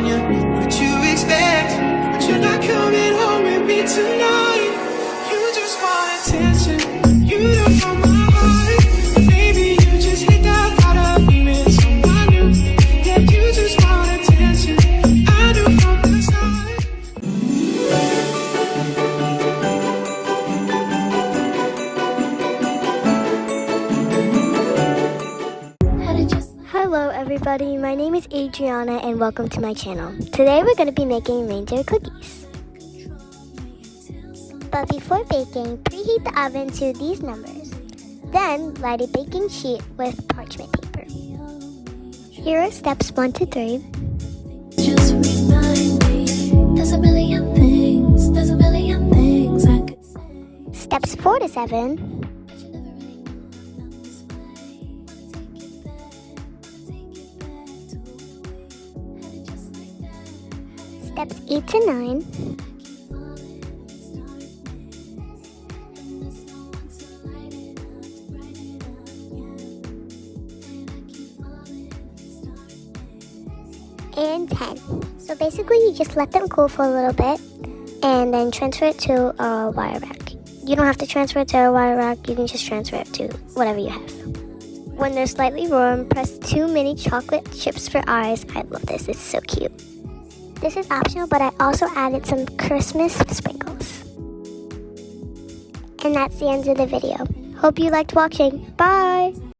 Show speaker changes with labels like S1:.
S1: What you expect? But you're not coming home with me tonight. You just want attention. You don't want my heart. Baby, you just hit that thought of me with someone new. Yeah, you just want attention. I knew from the start.
S2: Hello everybody, my name is Adriana and welcome to my channel. Today we're going to be making reindeer cookies. But before baking, preheat the oven to these numbers. Then light a baking sheet with parchment paper. Here are steps 1 to 3.
S3: Just remind me, there's a million things I could say.
S2: Steps 4 to 7. Steps 8 to 9. And 10. So basically you just let them cool for a little bit and then transfer it to a wire rack. You don't have to transfer it to a wire rack, you can just transfer it to whatever you have. When they're slightly warm, press 2 mini chocolate chips for eyes. I love this, it's so cute. This is optional, but I also added some Christmas sprinkles. And that's the end of the video. Hope you liked watching. Bye!